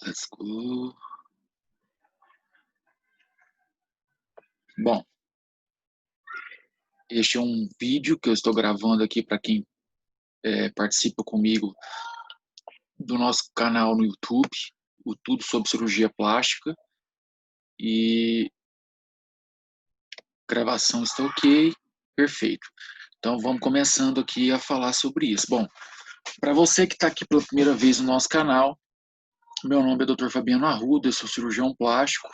Let's go. Bom, este é um vídeo que eu estou gravando aqui para quem participa comigo do nosso canal no YouTube, o Tudo sobre Cirurgia Plástica. E gravação está ok, perfeito. Então vamos começando aqui a falar sobre isso. Bom, para você que está aqui pela primeira vez no nosso canal, meu nome é Dr. Fabiano Arruda, eu sou cirurgião plástico.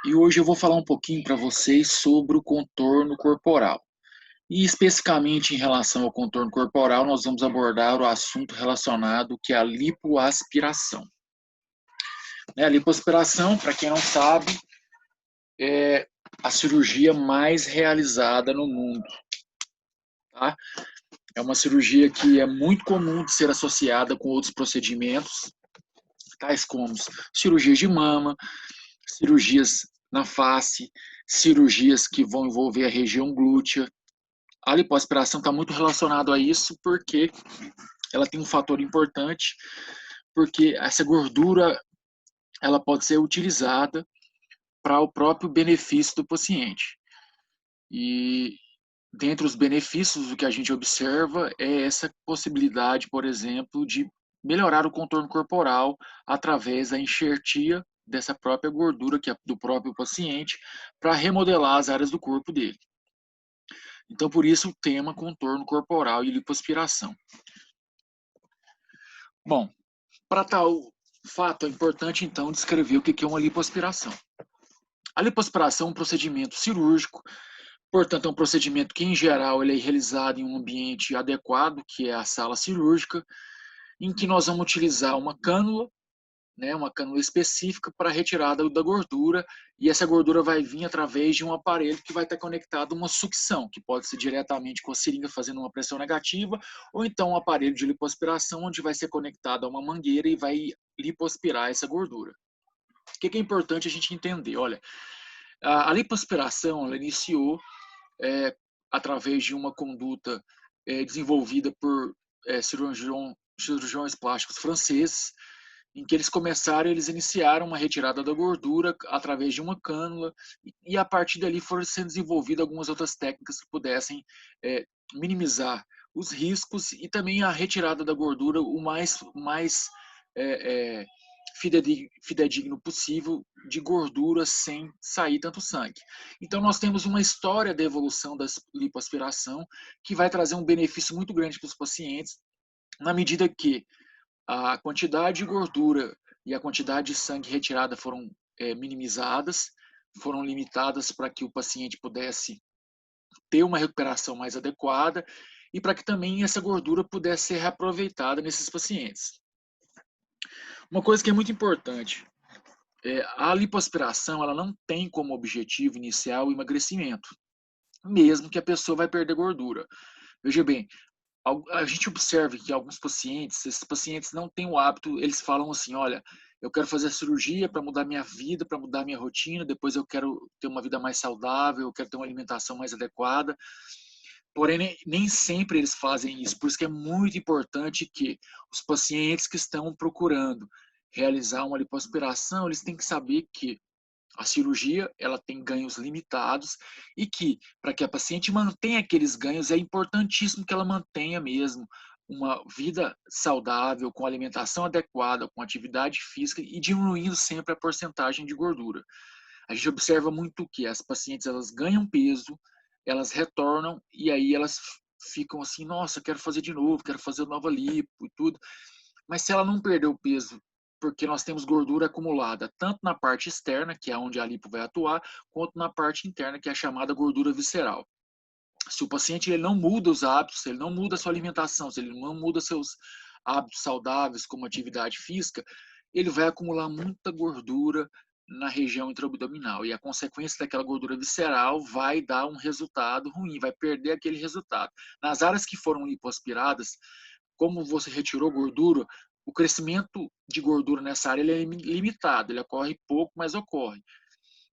E hoje eu vou falar um pouquinho para vocês sobre o contorno corporal. E especificamente em relação ao contorno corporal, nós vamos abordar o assunto relacionado que é a lipoaspiração. A lipoaspiração, para quem não sabe, é a cirurgia mais realizada no mundo. Tá? É uma cirurgia que é muito comum de ser associada com outros procedimentos, tais como cirurgias de mama, cirurgias na face, cirurgias que vão envolver a região glútea. A lipoaspiração está muito relacionado a isso porque ela tem um fator importante, porque essa gordura ela pode ser utilizada para o próprio benefício do paciente. E dentre os benefícios, o que a gente observa é essa possibilidade, por exemplo, de melhorar o contorno corporal através da enxertia dessa própria gordura que é do próprio paciente para remodelar as áreas do corpo dele. Então, por isso o tema contorno corporal e lipoaspiração. Bom, para tal fato, é importante então descrever o que é uma lipoaspiração. A lipoaspiração é um procedimento cirúrgico, portanto é um procedimento que em geral ele é realizado em um ambiente adequado, que é a sala cirúrgica, em que nós vamos utilizar uma cânula específica para a retirada da gordura, e essa gordura vai vir através de um aparelho que vai estar conectado a uma sucção, que pode ser diretamente com a seringa fazendo uma pressão negativa, ou então um aparelho de lipoaspiração, onde vai ser conectado a uma mangueira e vai lipoaspirar essa gordura. O que é importante a gente entender? Olha, a lipoaspiração ela iniciou através de uma conduta desenvolvida por cirurgiões plásticos franceses, em que eles iniciaram uma retirada da gordura através de uma cânula, e a partir dali foram sendo desenvolvidas algumas outras técnicas que pudessem minimizar os riscos e também a retirada da gordura o mais fidedigno possível de gordura sem sair tanto sangue. Então nós temos uma história da evolução da lipoaspiração que vai trazer um benefício muito grande para os pacientes, na medida que a quantidade de gordura e a quantidade de sangue retirada foram minimizadas, foram limitadas para que o paciente pudesse ter uma recuperação mais adequada e para que também essa gordura pudesse ser reaproveitada nesses pacientes. Uma coisa que é muito importante, a lipoaspiração ela não tem como objetivo inicial o emagrecimento, mesmo que a pessoa vai perder gordura. Veja bem, a gente observa que alguns pacientes, esses pacientes não têm o hábito, eles falam assim, olha, eu quero fazer a cirurgia para mudar minha vida, para mudar minha rotina, depois eu quero ter uma vida mais saudável, eu quero ter uma alimentação mais adequada. Porém, nem sempre eles fazem isso, por isso que é muito importante que os pacientes que estão procurando realizar uma lipoaspiração, eles têm que saber que a cirurgia ela tem ganhos limitados e que, para que a paciente mantenha aqueles ganhos, é importantíssimo que ela mantenha mesmo uma vida saudável, com alimentação adequada, com atividade física e diminuindo sempre a porcentagem de gordura. A gente observa muito que as pacientes elas ganham peso, elas retornam e aí elas ficam assim, nossa, quero fazer de novo, quero fazer nova lipo e tudo. Mas se ela não perdeu o peso, porque nós temos gordura acumulada tanto na parte externa, que é onde a lipo vai atuar, quanto na parte interna, que é a chamada gordura visceral. Se o paciente ele não muda os hábitos, se ele não muda a sua alimentação, se ele não muda seus hábitos saudáveis, como atividade física, ele vai acumular muita gordura na região intraabdominal. E a consequência daquela gordura visceral vai dar um resultado ruim, vai perder aquele resultado. Nas áreas que foram lipoaspiradas, como você retirou gordura, o crescimento de gordura nessa área ele é limitado, ele ocorre pouco, mas ocorre.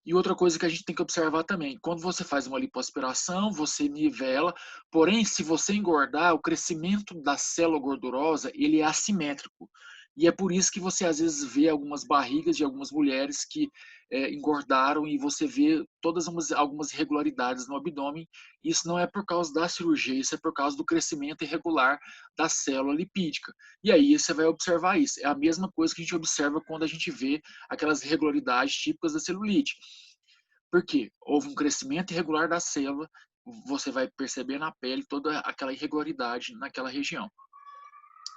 E outra coisa que a gente tem que observar também, quando você faz uma lipoaspiração, você nivela, porém, se você engordar, o crescimento da célula gordurosa, ele é assimétrico. E é por isso que você às vezes vê algumas barrigas de algumas mulheres que engordaram e você vê algumas irregularidades no abdômen. Isso não é por causa da cirurgia, isso é por causa do crescimento irregular da célula lipídica. E aí você vai observar isso. É a mesma coisa que a gente observa quando a gente vê aquelas irregularidades típicas da celulite. Por quê? Houve um crescimento irregular da célula, você vai perceber na pele toda aquela irregularidade naquela região.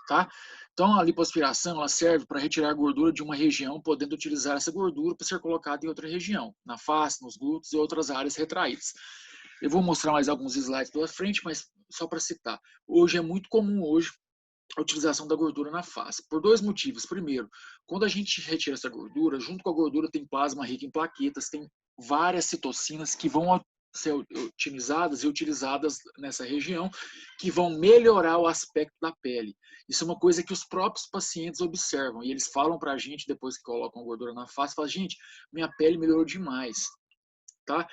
Tá? Então, a lipoaspiração ela serve para retirar a gordura de uma região, podendo utilizar essa gordura para ser colocada em outra região, na face, nos glúteos e outras áreas retraídas. Eu vou mostrar mais alguns slides pela frente, mas só para citar. Hoje é muito comum a utilização da gordura na face, por dois motivos. Primeiro, quando a gente retira essa gordura, junto com a gordura tem plasma rico em plaquetas, tem várias citocinas que vão ser otimizadas e utilizadas nessa região, que vão melhorar o aspecto da pele. Isso é uma coisa que os próprios pacientes observam, e eles falam para a gente, depois que colocam a gordura na face, falam, gente, minha pele melhorou demais. Tá?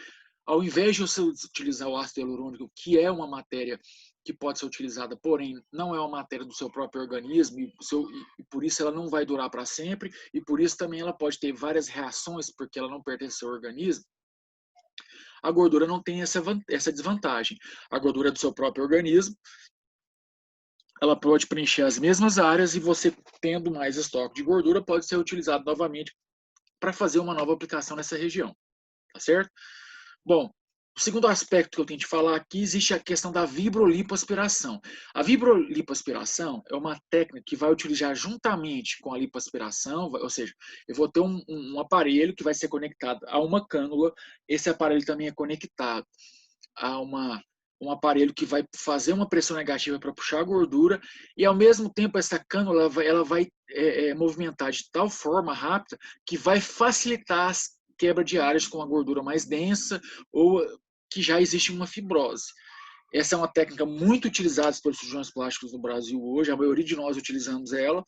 Ao invés de você utilizar o ácido hialurônico, que é uma matéria que pode ser utilizada, porém não é uma matéria do seu próprio organismo e por isso ela não vai durar para sempre e por isso também ela pode ter várias reações porque ela não pertence ao organismo. A gordura não tem essa desvantagem. A gordura é do seu próprio organismo, ela pode preencher as mesmas áreas e você, tendo mais estoque de gordura, pode ser utilizado novamente para fazer uma nova aplicação nessa região. Tá certo? Bom, o segundo aspecto que eu tenho que falar aqui, existe a questão da vibrolipoaspiração. A vibrolipoaspiração é uma técnica que vai utilizar juntamente com a lipoaspiração, ou seja, eu vou ter um aparelho que vai ser conectado a uma cânula, esse aparelho também é conectado a um aparelho que vai fazer uma pressão negativa para puxar a gordura e ao mesmo tempo essa cânula ela vai movimentar de tal forma rápida que vai facilitar as quebra de áreas com a gordura mais densa ou que já existe uma fibrose. Essa é uma técnica muito utilizada pelos cirurgiões plásticos no Brasil hoje, a maioria de nós utilizamos ela,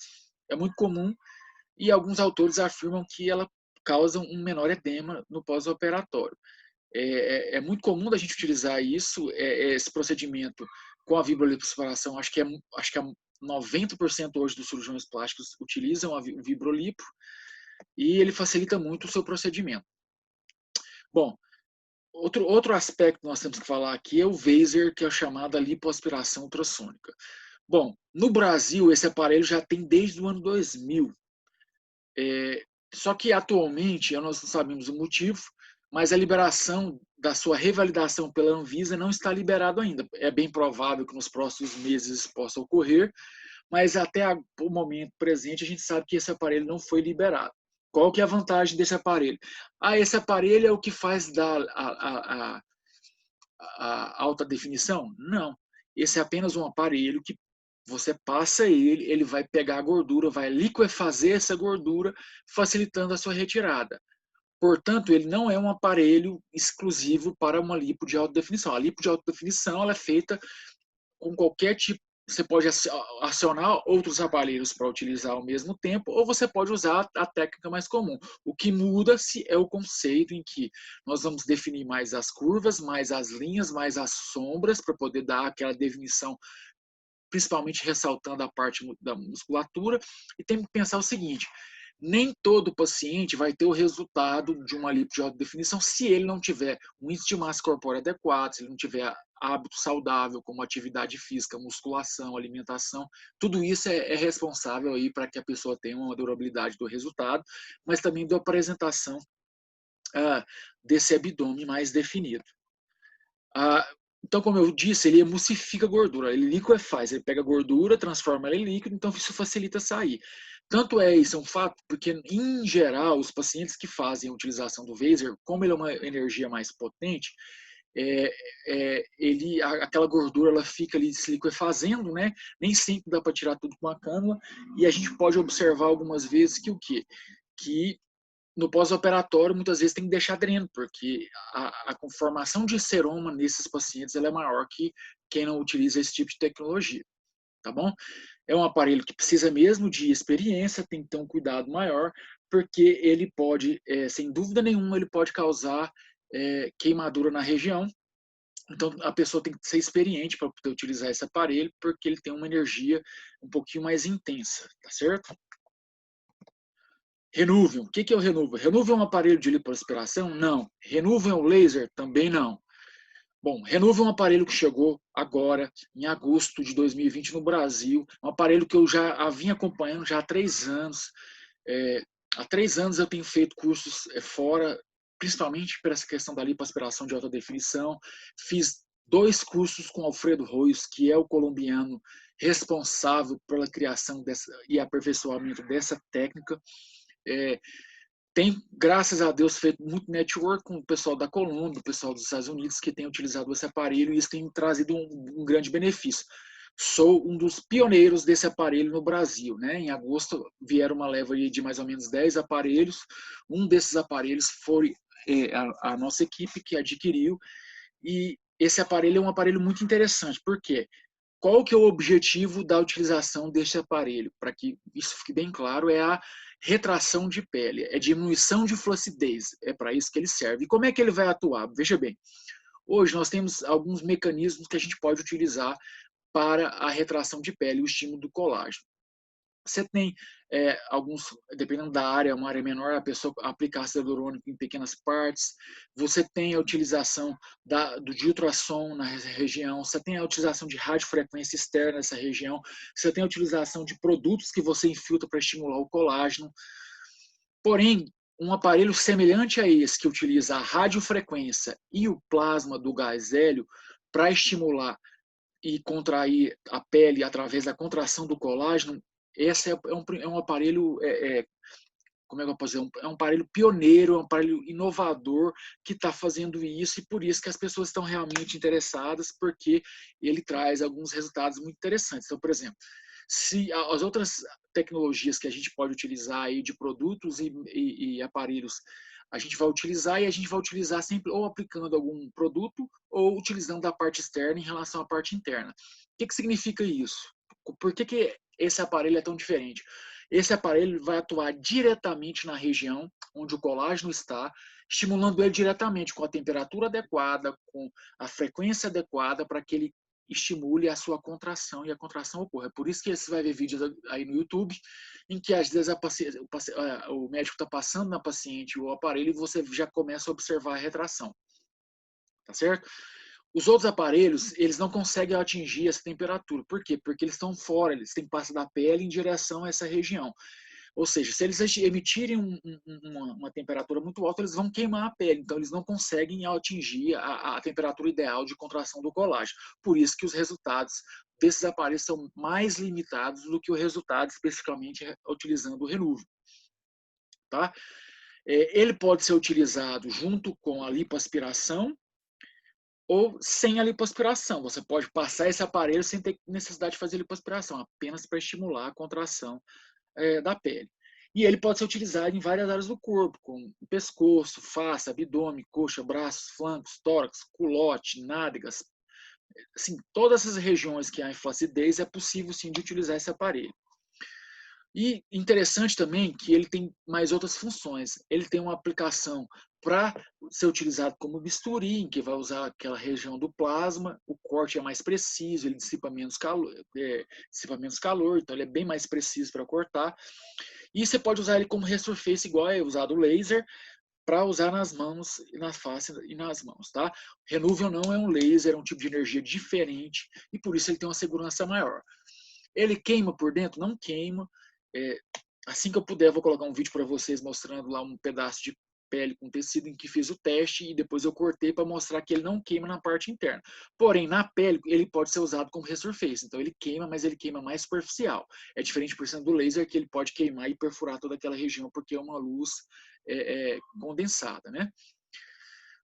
é muito comum e alguns autores afirmam que ela causa um menor edema no pós-operatório. É muito comum da gente utilizar isso, esse procedimento com a vibrolipoaspiração, acho que 90% hoje dos cirurgiões plásticos utilizam o vibrolipo e ele facilita muito o seu procedimento. Bom, outro aspecto que nós temos que falar aqui é o Vaser, que é a chamada lipoaspiração ultrassônica. Bom, no Brasil esse aparelho já tem desde o ano 2000. Só que atualmente, nós não sabemos o motivo, mas a liberação da sua revalidação pela Anvisa não está liberado ainda. É bem provável que nos próximos meses possa ocorrer, mas até o momento presente a gente sabe que esse aparelho não foi liberado. Qual que é a vantagem desse aparelho? Esse aparelho é o que faz a alta definição? Não. Esse é apenas um aparelho que você passa ele vai pegar a gordura, vai liquefazer essa gordura, facilitando a sua retirada. Portanto, ele não é um aparelho exclusivo para uma lipo de alta definição. A lipo de alta definição ela é feita com qualquer tipo. Você pode acionar outros aparelhos para utilizar ao mesmo tempo, ou você pode usar a técnica mais comum. O que muda-se é o conceito em que nós vamos definir mais as curvas, mais as linhas, mais as sombras, para poder dar aquela definição, principalmente ressaltando a parte da musculatura. E tem que pensar o seguinte: nem todo paciente vai ter o resultado de uma lipo de alta definição se ele não tiver um índice de massa corpórea adequado, se ele não tiver hábito saudável, como atividade física, musculação, alimentação. Tudo isso é responsável aí para que a pessoa tenha uma durabilidade do resultado, mas também da apresentação desse abdômen mais definido. Então, como eu disse, ele emulsifica a gordura, ele liquefaz, ele pega a gordura, transforma ela em líquido, então isso facilita sair. Tanto isso é um fato, porque, em geral, os pacientes que fazem a utilização do Vaser, como ele é uma energia mais potente, aquela gordura ela fica ali se liquefazendo, né? Nem sempre dá para tirar tudo com a cânula, e a gente pode observar algumas vezes que o quê? Que no pós-operatório, muitas vezes tem que deixar dreno, porque a conformação de seroma nesses pacientes ela é maior que quem não utiliza esse tipo de tecnologia, tá bom? É um aparelho que precisa mesmo de experiência, tem que ter um cuidado maior, porque ele pode, sem dúvida nenhuma, ele pode causar queimadura na região. Então, a pessoa tem que ser experiente para poder utilizar esse aparelho, porque ele tem uma energia um pouquinho mais intensa, tá certo? Renuvium, o que é o Renuvium? Renuvium é um aparelho de lipoaspiração? Não. Renuvium é um laser? Também não. Bom, Renuvium é um aparelho que chegou agora, em agosto de 2020, no Brasil. Um aparelho que eu já vinha acompanhando já há 3 anos. É, há 3 anos eu tenho feito cursos fora, principalmente por essa questão da lipoaspiração de alta definição. Fiz 2 cursos com Alfredo Royos, que é o colombiano responsável pela criação e aperfeiçoamento dessa técnica. É, tem, graças a Deus, feito muito network com o pessoal da Colômbia, o pessoal dos Estados Unidos, que tem utilizado esse aparelho, e isso tem trazido um grande benefício. Sou um dos pioneiros desse aparelho no Brasil. Né? Em agosto vieram uma leva de mais ou menos 10 aparelhos. Um desses aparelhos foi a nossa equipe que adquiriu, e esse aparelho é um aparelho muito interessante. Por quê? Qual que é o objetivo da utilização deste aparelho? Para que isso fique bem claro, é a retração de pele, é diminuição de flacidez, é para isso que ele serve. E como é que ele vai atuar? Veja bem, hoje nós temos alguns mecanismos que a gente pode utilizar para a retração de pele e o estímulo do colágeno. Você tem alguns, dependendo da área, uma área menor, a pessoa aplica ácido hialurônico em pequenas partes. Você tem a utilização de ultrassom na região. Você tem a utilização de radiofrequência externa nessa região. Você tem a utilização de produtos que você infiltra para estimular o colágeno. Porém, um aparelho semelhante a esse, que utiliza a radiofrequência e o plasma do gás hélio para estimular e contrair a pele através da contração do colágeno, esse é um aparelho, como é que eu posso dizer, é um aparelho pioneiro, é um aparelho inovador que está fazendo isso, e por isso que as pessoas estão realmente interessadas, porque ele traz alguns resultados muito interessantes. Então, por exemplo, se as outras tecnologias que a gente pode utilizar aí de produtos e aparelhos, a gente vai utilizar, e a gente vai utilizar sempre ou aplicando algum produto ou utilizando da parte externa em relação à parte interna. O que significa isso? Por que esse aparelho é tão diferente? Esse aparelho vai atuar diretamente na região onde o colágeno está, estimulando ele diretamente com a temperatura adequada, com a frequência adequada para que ele estimule a sua contração e a contração ocorra. É por isso que você vai ver vídeos aí no YouTube em que às vezes o médico está passando na paciente o aparelho e você já começa a observar a retração. Tá certo? Os outros aparelhos, eles não conseguem atingir essa temperatura. Por quê? Porque eles estão fora, eles têm que passar da pele em direção a essa região. Ou seja, se eles emitirem uma temperatura muito alta, eles vão queimar a pele. Então, eles não conseguem atingir a temperatura ideal de contração do colágeno. Por isso que os resultados desses aparelhos são mais limitados do que o resultado especificamente utilizando o Renuvo. Tá? Ele pode ser utilizado junto com a lipoaspiração ou sem a lipoaspiração. Você pode passar esse aparelho sem ter necessidade de fazer lipoaspiração, apenas para estimular a contração da pele. E ele pode ser utilizado em várias áreas do corpo, como pescoço, face, abdômen, coxa, braços, flancos, tórax, culote, nádegas. Assim, todas essas regiões que há flacidez é possível sim de utilizar esse aparelho. E interessante também que ele tem mais outras funções. Ele tem uma aplicação para ser utilizado como bisturi, em que vai usar aquela região do plasma, o corte é mais preciso, ele dissipa menos calor, então ele é bem mais preciso para cortar. E você pode usar ele como resurface, igual é usado o laser, para usar nas mãos, na face e nas mãos, tá? Renuvium não é um laser, é um tipo de energia diferente, e por isso ele tem uma segurança maior. Ele queima por dentro? Não queima. Assim que eu puder, eu vou colocar um vídeo para vocês mostrando lá um pedaço de pele com tecido em que fiz o teste, e depois eu cortei para mostrar que ele não queima na parte interna. Porém, na pele, ele pode ser usado como resurface. Então, ele queima, mas ele queima mais superficial. É diferente, por exemplo, do laser, que ele pode queimar e perfurar toda aquela região, porque é uma luz condensada, né?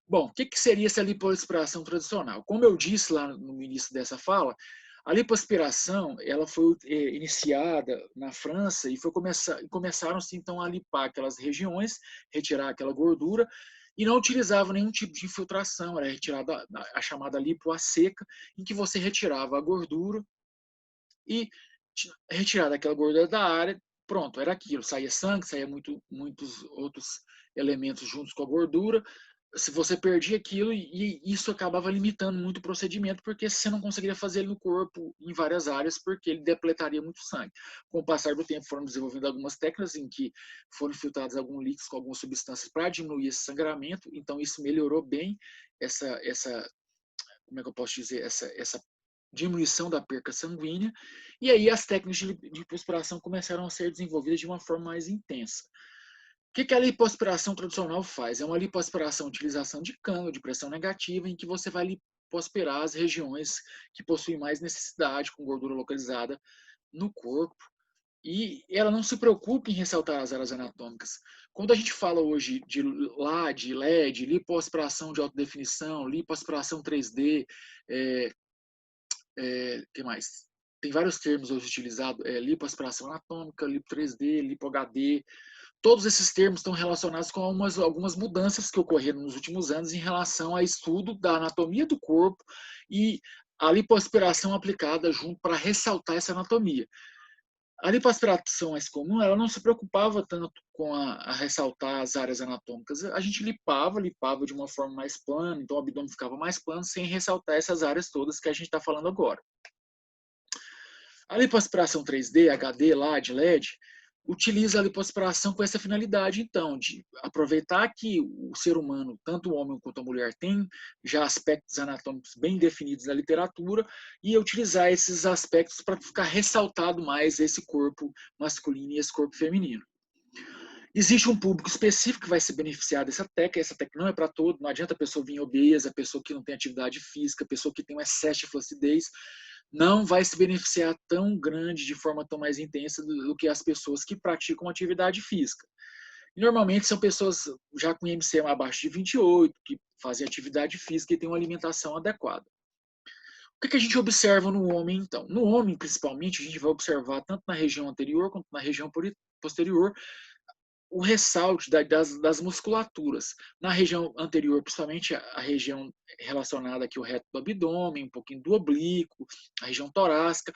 Bom, o que seria essa lipoaspiração tradicional? Como eu disse lá no início dessa fala, a lipoaspiração ela foi iniciada na França e começaram-se então a limpar aquelas regiões, retirar aquela gordura, e não utilizavam nenhum tipo de infiltração, era retirada a chamada lipo a seca, em que você retirava a gordura e retirada aquela gordura da área, pronto, era aquilo, saía sangue, saía muitos outros elementos juntos com a gordura, se você perdia aquilo e isso acabava limitando muito o procedimento, porque você não conseguiria fazer ele no corpo em várias áreas, porque ele depletaria muito sangue. Com o passar do tempo foram desenvolvendo algumas técnicas em que foram infiltrados alguns líquidos com algumas substâncias para diminuir esse sangramento, então isso melhorou bem essa como é que eu posso dizer, essa diminuição da perca sanguínea, e aí as técnicas de lipoaspiração começaram a ser desenvolvidas de uma forma mais intensa. O que a lipoaspiração tradicional faz? É uma lipoaspiração, utilização de cânula, de pressão negativa, em que você vai lipoaspirar as regiões que possuem mais necessidade, com gordura localizada no corpo, e ela não se preocupa em ressaltar as áreas anatômicas. Quando a gente fala hoje de LAD, LED, lipoaspiração de alta definição, lipoaspiração 3D, que mais? Tem vários termos hoje utilizados, lipoaspiração anatômica, lipo 3D, lipo HD. Todos esses termos estão relacionados com algumas mudanças que ocorreram nos últimos anos em relação ao estudo da anatomia do corpo e a lipoaspiração aplicada junto para ressaltar essa anatomia. A lipoaspiração mais comum, ela não se preocupava tanto com a ressaltar as áreas anatômicas. A gente lipava de uma forma mais plana, então o abdômen ficava mais plano, sem ressaltar essas áreas todas que a gente está falando agora. A lipoaspiração 3D, HD, LAD, LED, utiliza a lipoaspiração com essa finalidade, então, de aproveitar que o ser humano, tanto o homem quanto a mulher, tem já aspectos anatômicos bem definidos na literatura e utilizar esses aspectos para ficar ressaltado mais esse corpo masculino e esse corpo feminino. Existe um público específico que vai se beneficiar dessa técnica. Essa técnica não é para todo, não adianta a pessoa vir obesa, a pessoa que não tem atividade física, a pessoa que tem um excesso de flacidez, não vai se beneficiar tão grande, de forma tão mais intensa do que as pessoas que praticam atividade física. E normalmente são pessoas já com IMC abaixo de 28, que fazem atividade física e têm uma alimentação adequada. O que a gente observa no homem, então? No homem, principalmente, a gente vai observar tanto na região anterior quanto na região posterior o ressalte das musculaturas. Na região anterior, principalmente a região relacionada aqui ao reto do abdômen, um pouquinho do oblíquo, a região torácica,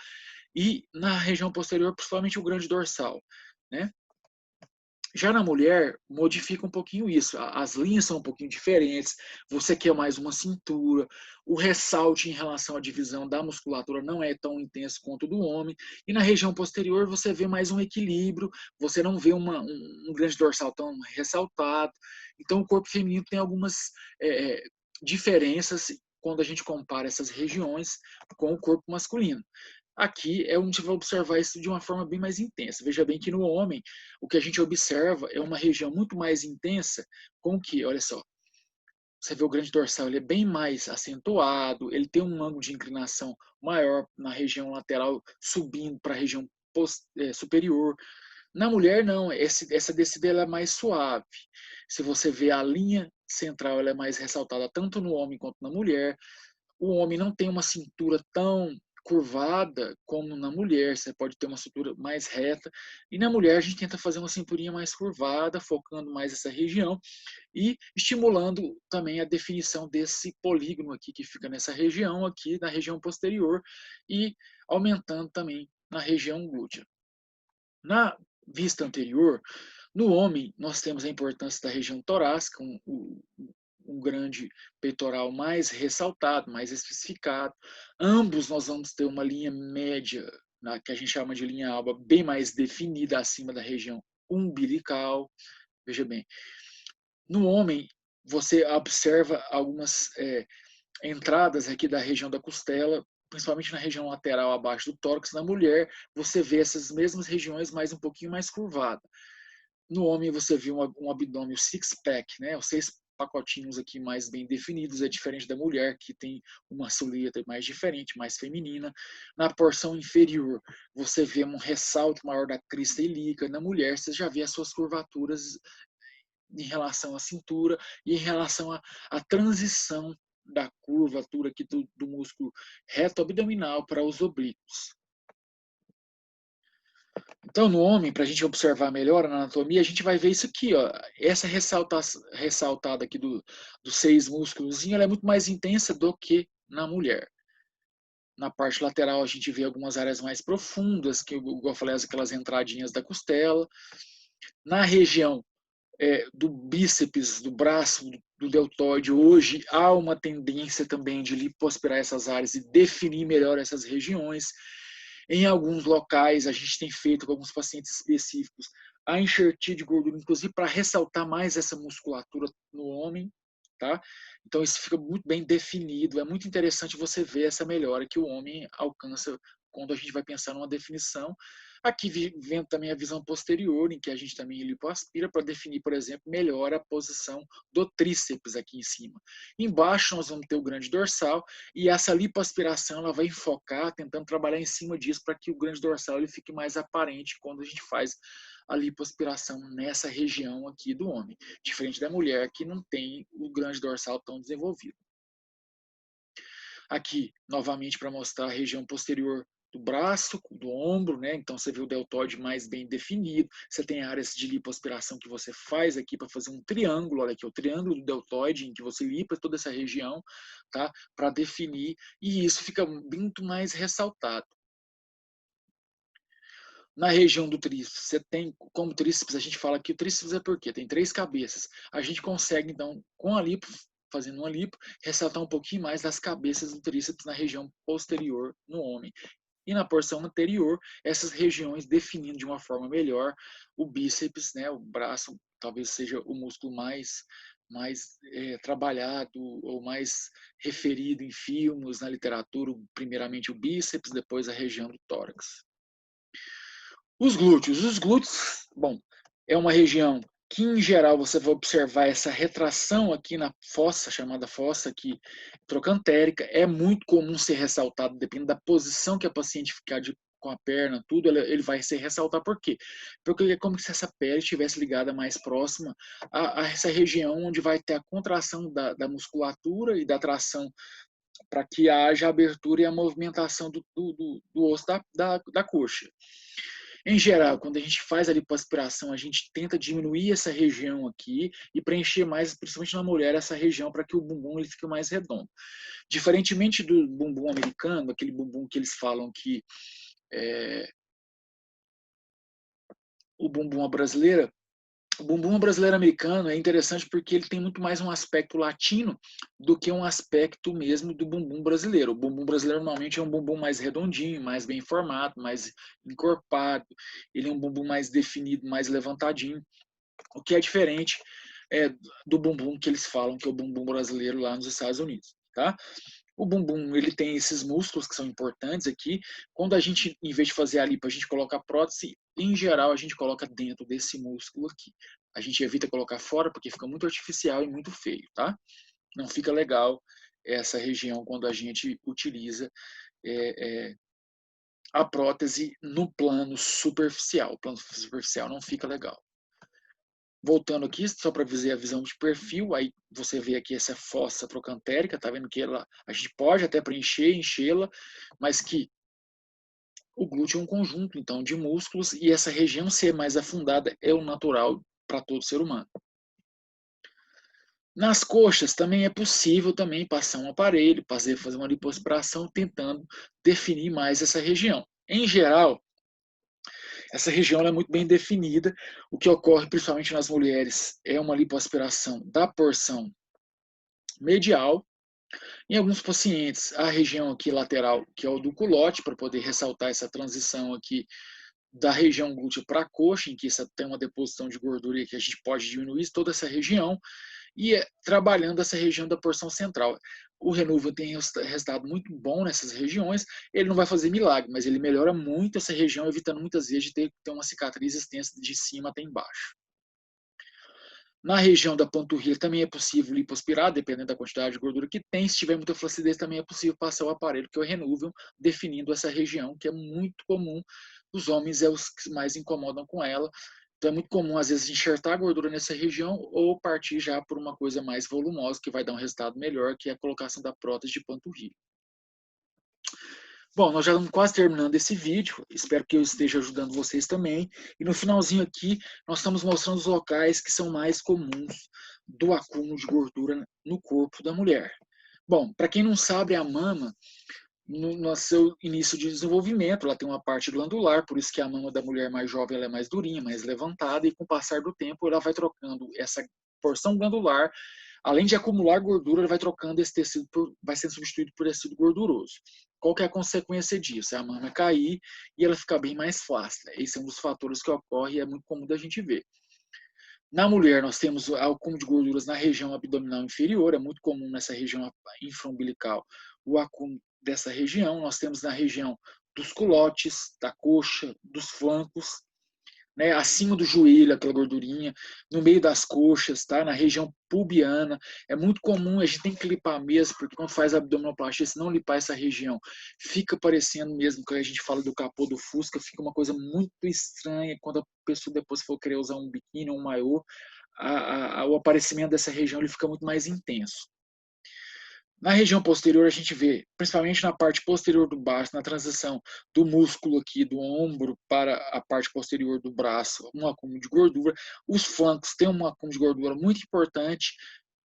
e na região posterior, principalmente o grande dorsal, né? Já na mulher, modifica um pouquinho isso. As linhas são um pouquinho diferentes, você quer mais uma cintura, o ressalte em relação à divisão da musculatura não é tão intenso quanto do homem, e na região posterior você vê mais um equilíbrio, você não vê um grande dorsal tão ressaltado. Então o corpo feminino tem algumas diferenças quando a gente compara essas regiões com o corpo masculino. Aqui é onde a gente vai observar isso de uma forma bem mais intensa. Veja bem que no homem, o que a gente observa é uma região muito mais intensa com que, olha só, você vê o grande dorsal, ele é bem mais acentuado, ele tem um ângulo de inclinação maior na região lateral, subindo para a região superior. Na mulher, não, essa descida ela é mais suave. Se você vê a linha central, ela é mais ressaltada tanto no homem quanto na mulher. O homem não tem uma cintura tão curvada como na mulher, você pode ter uma cintura mais reta, e na mulher a gente tenta fazer uma cinturinha mais curvada, focando mais essa região e estimulando também a definição desse polígono aqui que fica nessa região aqui, na região posterior, e aumentando também na região glútea. Na vista anterior, no homem, nós temos a importância da região torácica, um grande peitoral mais ressaltado, mais especificado. Ambos nós vamos ter uma linha média, que a gente chama de linha alba, bem mais definida acima da região umbilical. Veja bem, no homem, você observa algumas entradas aqui da região da costela, principalmente na região lateral abaixo do tórax. Na mulher, você vê essas mesmas regiões, mas um pouquinho mais curvada. No homem, você vê um abdômen, o six-pack, né? Os 6 pacotinhos aqui mais bem definidos, é diferente da mulher, que tem uma silhueta mais diferente, mais feminina. Na porção inferior, você vê um ressalto maior da crista ilíaca. Na mulher, você já vê as suas curvaturas em relação à cintura e em relação à transição da curvatura aqui do músculo reto abdominal para os oblíquos. Então, no homem, para a gente observar melhor a anatomia, a gente vai ver isso aqui, ó. Essa ressaltada aqui dos 6 músculos, ela é muito mais intensa do que na mulher. Na parte lateral, a gente vê algumas áreas mais profundas, que eu falei, aquelas entradinhas da costela. Na região do bíceps, do braço, do deltoide, hoje há uma tendência também de lipoaspirar essas áreas e definir melhor essas regiões. Em alguns locais, a gente tem feito com alguns pacientes específicos a enxertia de gordura, inclusive para ressaltar mais essa musculatura no homem, tá? Então isso fica muito bem definido. É muito interessante você ver essa melhora que o homem alcança quando a gente vai pensar numa definição. Aqui vem também a visão posterior, em que a gente também lipoaspira para definir, por exemplo, melhor a posição do tríceps aqui em cima. Embaixo nós vamos ter o grande dorsal e essa lipoaspiração ela vai enfocar, tentando trabalhar em cima disso para que o grande dorsal ele fique mais aparente quando a gente faz a lipoaspiração nessa região aqui do homem, diferente da mulher que não tem o grande dorsal tão desenvolvido. Aqui, novamente, para mostrar a região posterior do braço, do ombro, né? Então você vê o deltoide mais bem definido. Você tem áreas de lipoaspiração que você faz aqui para fazer um triângulo, olha aqui, o triângulo do deltoide, em que você lipa toda essa região, tá? Para definir, e isso fica muito mais ressaltado. Na região do tríceps, você tem, como tríceps, a gente fala que o tríceps é porque tem 3 cabeças. A gente consegue, então, com a lipo, fazendo uma lipo, ressaltar um pouquinho mais das cabeças do tríceps na região posterior no homem. E na porção anterior, essas regiões definindo de uma forma melhor o bíceps, né, o braço, talvez seja o músculo mais trabalhado ou mais referido em filmes, na literatura, primeiramente o bíceps, depois a região do tórax. Os glúteos, bom, é uma região que em geral você vai observar essa retração aqui na fossa, chamada fossa aqui trocantérica, é muito comum ser ressaltado, dependendo da posição que a paciente ficar com a perna, tudo, ele vai ser ressaltar. Por quê? Porque é como se essa pele estivesse ligada mais próxima a essa região onde vai ter a contração da musculatura e da tração para que haja a abertura e a movimentação do osso da coxa. Em geral, quando a gente faz a lipoaspiração, a gente tenta diminuir essa região aqui e preencher mais, principalmente na mulher, essa região para que o bumbum ele fique mais redondo. Diferentemente do bumbum americano, aquele bumbum que eles falam que o bumbum brasileiro, o bumbum brasileiro americano é interessante porque ele tem muito mais um aspecto latino do que um aspecto mesmo do bumbum brasileiro. O bumbum brasileiro normalmente é um bumbum mais redondinho, mais bem formado, mais encorpado. Ele é um bumbum mais definido, mais levantadinho, o que é diferente do bumbum que eles falam que é o bumbum brasileiro lá nos Estados Unidos, tá? O bumbum, ele tem esses músculos que são importantes aqui. Quando a gente, em vez de fazer a lipo, a gente coloca a prótese, em geral, a gente coloca dentro desse músculo aqui. A gente evita colocar fora, porque fica muito artificial e muito feio, tá? Não fica legal essa região quando a gente utiliza a prótese no plano superficial. O plano superficial não fica legal. Voltando aqui, só para ver a visão de perfil, aí você vê aqui essa fossa trocantérica, tá vendo que a gente pode até preencher, enchê-la, mas que o glúteo é um conjunto, então, de músculos, e essa região ser mais afundada é o natural para todo ser humano. Nas coxas também é possível também passar um aparelho, fazer uma lipoaspiração, tentando definir mais essa região. Em geral, essa região é muito bem definida. O que ocorre principalmente nas mulheres é uma lipoaspiração da porção medial. Em alguns pacientes, a região aqui lateral, que é o do culote, para poder ressaltar essa transição aqui da região glútea para a coxa, em que tem uma deposição de gordura e que a gente pode diminuir toda essa região, e trabalhando essa região da porção central. O Renuva tem resultado muito bom nessas regiões. Ele não vai fazer milagre, mas ele melhora muito essa região, evitando muitas vezes de ter uma cicatriz extensa de cima até embaixo. Na região da panturrilha também é possível lipoaspirar, dependendo da quantidade de gordura que tem. Se tiver muita flacidez, também é possível passar o aparelho, que é o Renuvium, definindo essa região, que é muito comum. Os homens é os que mais incomodam com ela. Então é muito comum, às vezes, enxertar a gordura nessa região ou partir já por uma coisa mais volumosa, que vai dar um resultado melhor, que é a colocação da prótese de panturrilha. Bom, nós já estamos quase terminando esse vídeo, espero que eu esteja ajudando vocês também. E no finalzinho aqui, nós estamos mostrando os locais que são mais comuns do acúmulo de gordura no corpo da mulher. Bom, para quem não sabe, a mama, no seu início de desenvolvimento, ela tem uma parte glandular, por isso que a mama da mulher mais jovem ela é mais durinha, mais levantada, e com o passar do tempo ela vai trocando essa porção glandular, Além de acumular gordura, ele vai trocando esse tecido, vai sendo substituído por tecido gorduroso. Qual que é a consequência disso? A mama cair e ela ficar bem mais flácida. Esse é um dos fatores que ocorre e é muito comum da gente ver. Na mulher, nós temos o acúmulo de gorduras na região abdominal inferior, é muito comum nessa região infraumbilical o acúmulo dessa região. Nós temos na região dos culotes, da coxa, dos flancos, né, acima do joelho, aquela gordurinha, no meio das coxas, tá? Na região pubiana. É muito comum, a gente tem que limpar mesmo, porque quando faz abdominoplastia, se não limpar essa região, fica parecendo mesmo, que a gente fala do capô do Fusca, fica uma coisa muito estranha quando a pessoa depois for querer usar um biquíni ou um maiô, o aparecimento dessa região ele fica muito mais intenso. Na região posterior, a gente vê, principalmente na parte posterior do braço, na transição do músculo aqui do ombro para a parte posterior do braço, um acúmulo de gordura. Os flancos têm um acúmulo de gordura muito importante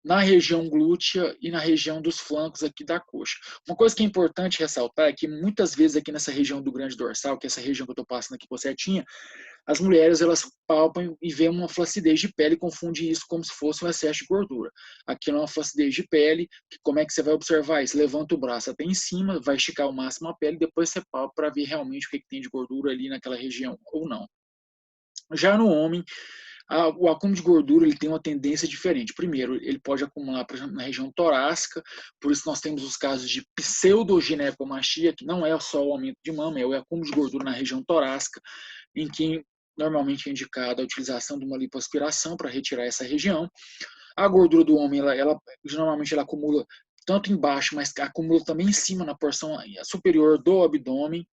na região glútea e na região dos flancos aqui da coxa. Uma coisa que é importante ressaltar é que muitas vezes aqui nessa região do grande dorsal, que é essa região que eu estou passando aqui por certinha, as mulheres elas palpam e veem uma flacidez de pele e confundem isso como se fosse um excesso de gordura. Aqui não é uma flacidez de pele, que como é que você vai observar isso? Levanta o braço até em cima, vai esticar ao máximo a pele, depois você palpa para ver realmente o que tem de gordura ali naquela região ou não. Já no homem, o acúmulo de gordura ele tem uma tendência diferente. Primeiro, ele pode acumular, por exemplo, na região torácica, por isso nós temos os casos de pseudoginecomastia, que não é só o aumento de mama, é o acúmulo de gordura na região torácica, em que normalmente é indicada a utilização de uma lipoaspiração para retirar essa região. A gordura do homem, normalmente ela acumula tanto embaixo, mas acumula também em cima, na porção superior do abdômen.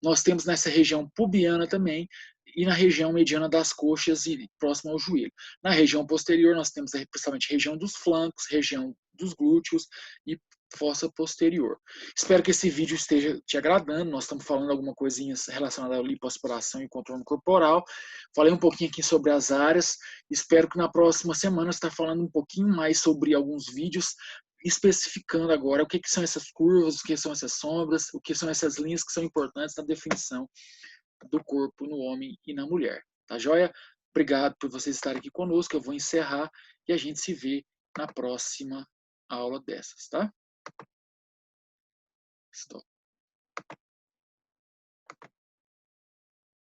Nós temos nessa região pubiana também, e na região mediana das coxas e próximo ao joelho. Na região posterior, nós temos principalmente a região dos flancos, região dos glúteos e fossa posterior. Espero que esse vídeo esteja te agradando. Nós estamos falando alguma coisinha relacionada à lipoaspiração e contorno corporal. Falei um pouquinho aqui sobre as áreas. Espero que na próxima semana estar falando um pouquinho mais sobre alguns vídeos especificando agora o que são essas curvas, o que são essas sombras, o que são essas linhas que são importantes na definição do corpo no homem e na mulher. Tá joia? Obrigado por vocês estarem aqui conosco. Eu vou encerrar e a gente se vê na próxima aula dessas, tá? Stop.